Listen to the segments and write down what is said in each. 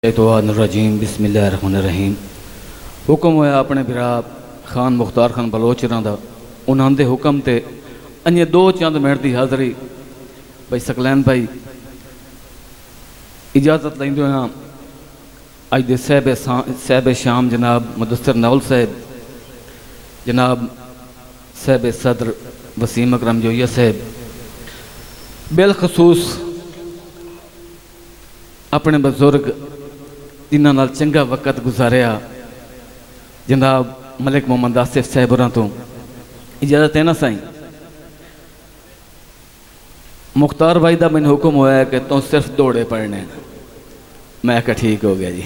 रजीम बिस्मिल्लाहिर्रहमानिर्रहीम। हुक्म होया अपने बिरा खान मुख्तार खान बलोचरां दा उन्हां दे हुक्म ते अन्य दो चंद मिनट की हाज़री भाई सकलैन भाई इजाज़त लेंदे हाँ अज दे साहब शाम जनाब मुदस्सिर नावल साहब जनाब साहब सदर वसीम अकरम जोइया साहब बिलखसूस अपने बुजुर्ग जिन्हां नाल चंगा वक़्त गुजारिया जनाब मलिक मोहम्मद आसिफ साहब होरां तो इजाज़त है ना साईं। मुख्तार भाई का मैंने हुक्म होया कि तू सिर्फ दौड़े पढ़ने। मैं कहा ठीक हो गया जी।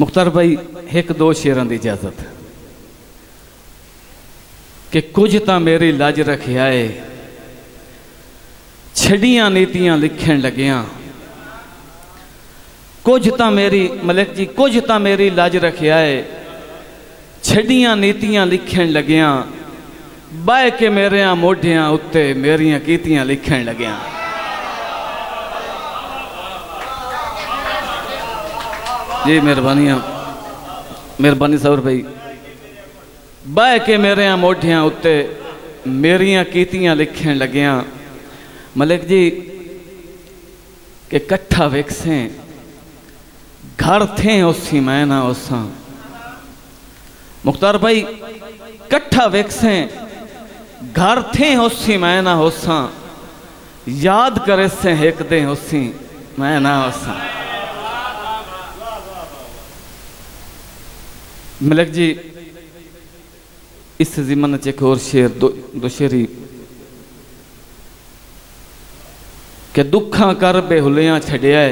मुख्तार भाई एक दो शेरां की इजाज़त कि कुछ तो मेरी लज रखिया है छड़ियां नीतियां लिखण लगिया। कुछ तो मेरी मलिक जी कुछ तो मेरी लज रखिया है छड़ियां नीतियां लिखण लगिया। बह के मेरिया मोढियां उत्ते मेरिया कीतियां लिखण लगिया। जी मेहरबानी सौर भाई। बह के मेरिया मोढियां उत्ते मेरिया कीतियां लिखण लगिया। मलिक जी के कट्ठा वेखसें घर थे उसी मैं ना उसा। मुख्तार भाई कट्ठा वेखसें घर थे उसी मैं ना होसा। याद करे से एक दे उसी मैं ना होसा। मलिक जी इस ज़िमन च एक और शेर दो शेरी के दुखा कर बेहुलियां छड़िया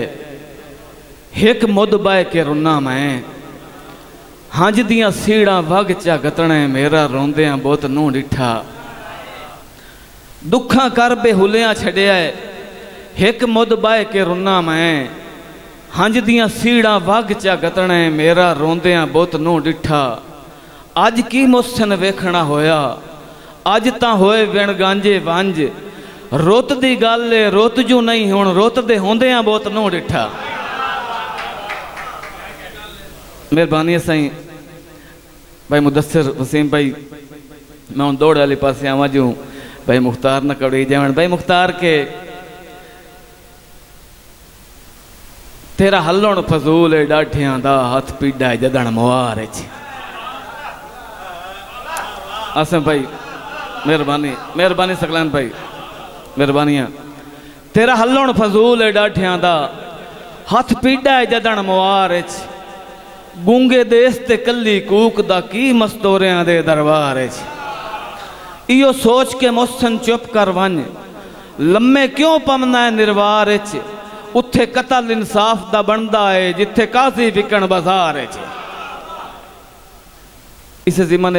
एक मुद बह के रुना मैं। हंज दियां सीड़ा वग चा गतने मेरा रोंदियां बहुत नूं डिठा। दुखा कर बेहुलियां छड़िया एक मुद बह के रुना मैं। हंज दियां सीड़ा वग चा गतने मेरा रोंदियां बहुत नूं डिठा। अज की मुसन वेखना होया अज तां होए विण गांजे वंज। रुत दी गल रुत जू नहीं हुण रुत दे होंदियां बहुत नूं डिठा। मेहरबानी साईं भाई मुदस्सिर वसीम भाई। मैं हूँ दौड़ वाले पास आवा जूँ भाई मुख्तार न कवड़ी जावन। भाई मुख्तार के तेरा हल्लण फजूल है डाठियां दा हथ पीड़ा है जदन मुहार। आसम भाई मेहरबानी सकलैन भाई मेहरबानियां। तेरा हल्लण फजूल है डाठियां दा हथ पीड़ा है जदन मुहार। गूंगे देश ते कली कूक दा की मस्तोरियां दे दरबार। इो सोच के मुसन चुप कर वन लम्मे क्यों पमना है निर्वार। उत्थे कतल इंसाफ दा बनदा है जिथे काजी विकण बाजार। इस ज़िमन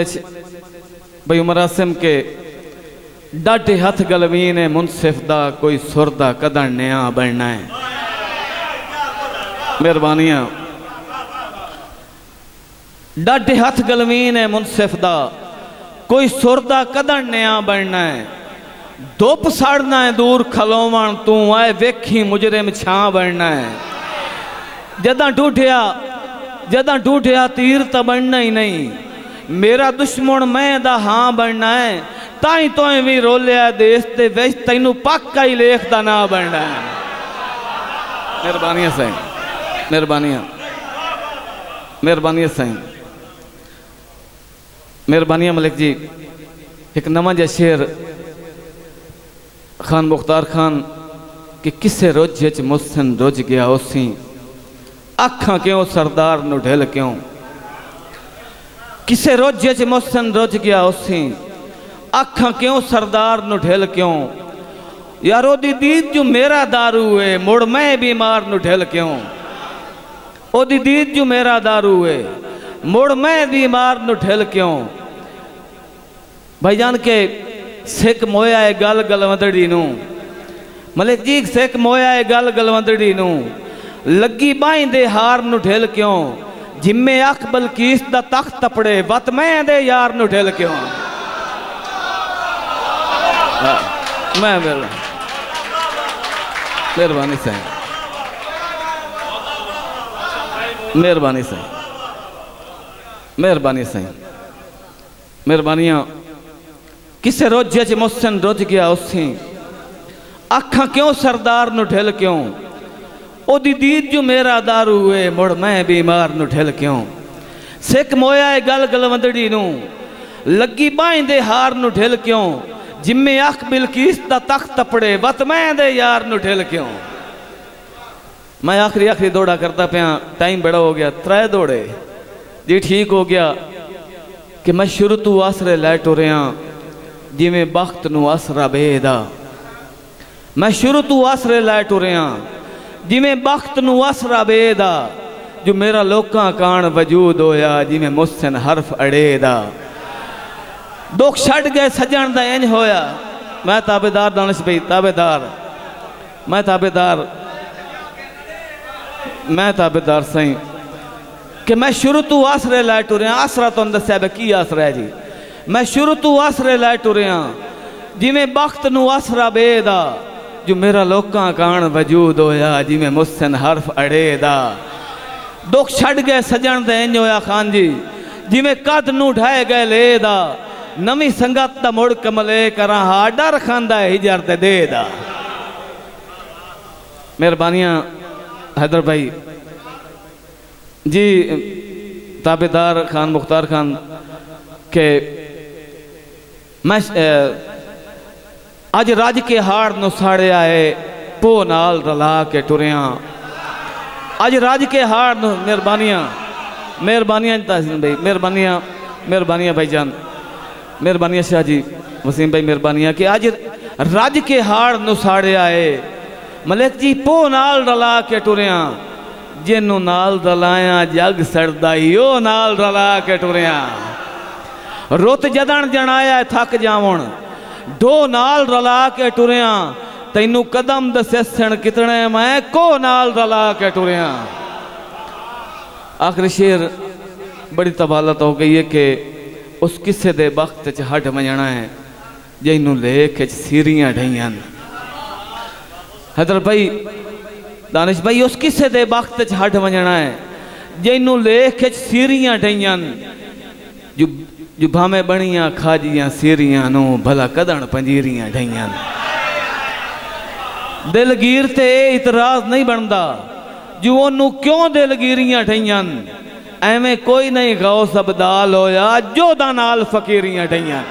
भाई उमर आसिम के डाटे हथ गलवीन है मुनसिफ दा कोई सुरदा कदन नया बनना है। मेहरबानियां डाटे हथ गलवीन है मुनसिफ दा कोई सुरदा कदन नया बनना है। धुप साड़ना है दूर खलोवन तू आए वेखी मुजरिम छां बनना है। जदा टूटिया तीर तो बनना ही नहीं मेरा दुश्मन मैं दा हाँ बनना है। ताई तो भी रोलिया देश ते विच तैनू पक्का ही लेख दा ना बनना है। मेहरबानियां साईं मेहरबानियां साईं मेहरबानियां मलिक जी। एक नवा जहा शेर खान मुख्तार खान कि किसे रोजे च मुसन रुझ गया उसी। अखां क्यों सरदार नू ढिल क्यों। किसे रोजे च मुसन रुझ गया उसी। अखां क्यों सरदार नू ढिल क्यों। यारो दी दीद जो मेरा दारू है मुड़ मैं बीमार नू ढिल क्यों। ओदी दीद जो मेरा दारू है मुड़ मैं बीमार नू ढिल क्यों। भाईजान के सिख मोया है गल गलवंदड़ी नू। मलिक जी सिख मोया है गल गलवंदड़ी नू। लगी बाहीं दे हार नू ढिल क्यों। जिम्मे अख बलकीस दा तख्त तपड़े वत मैं दे यार नू ढिल क्यों। मैं मेहरबानी साईं मेहरबानी सही, मेहरबानी सही, मेहरबानियां। किसे रोजे च मुहसिन रुझ गया उसी, अखा क्यों सरदार नु ढिल क्यों, ओदी दीद जो मेरा दारू है, मुड़ मैं बीमार नु ढिल क्यों। सिख मोया है गल गलवंदड़ी नू, लगी बाहीं दे हार नु ढिल क्यों, जिम्मे अख बिलकीस दा तख्त तपड़े, वत मैं दे यार नु ढिल क्यों। मैं आखिरी दौड़ा करता पाया, टाइम बड़ा हो गया, 3 दौड़े जी ठीक हो गया कि मैं शुरू तू आसरे लै टुरिया जिमें बख्त नू आसरा बेदा। मैं शुरू तू आसरे लै टुरिया जिमें बख्त नू आसरा बेदा, जो मेरा लोकां कान वजूद होया जिमें मुहसिन हरफ अड़ेदा। दुख छड़ गए सजन दा इंज होया, मैं ताबेदार दानिश भाई ताबेदार, मैं ताबेदार सही कि मैं शुरू तू आसरे लै टुरिया। आसरा तुम दस्या बे की आसरा है जी। मैं शुरू तू आसरे लै टुरिया जिमें बख्त नू आसरा बेदा, जो मेरा लोकां कान वजूद होया जिमें मुहसिन हरफ अड़ेदा। दुख छड़ गए सजन दे इंज होया खान जी, जिमें कद नू ढाए गए लेदा, नवी संगत दा मुड़ कमले करा हा, डर खांदा है हिजर ते देदा। मेहरबानियां हैदर भाई जी, ताबेदार खान मुख्तार खान के मैं अज रज के हाड़ नू साड़िया है, पो नाल रला के टुरिया। अज रज के हाड़ नू, मेहरबानियां तहसीन भाई, मेहरबानियां भाईजान, मेहरबानियां शाह जी वसीम भाई, मेहरबानियां कि अज रज के हाड़ नू साड़िया है, मलिक जी पो नाल रला के टुरिया। जिन्नू नाल रलाया जग सड़दा ही, ओ नाल रला के टुरिया। रुत जदन जनाया थक जावण, दो नाल रला के टुरिया। तैनू कदम दसन कितने मैं को नाल रला के टुरिया। आखिरी शेर बड़ी तबालत हो गई है कि उस किस्से दे वक्त च हट वजना है जिन्नू लेख सीरियां ढईयां। हैदर भाई दानिश भाई उस किस्से दे वक्त च हट वजना है जिन्नू लेख सीरियां ढईयां। जो भावे बणियां खाजियां सीरियां नू भला कदन पंजीरियां ढईयां। दिलगीर ते इतराज नहीं बनता, जो ओनू क्यों दिलगीरियां ढईयां। एवें कोई नहीं गौस अबदाल होया, जो दा नाल फकीरियां ढईयां।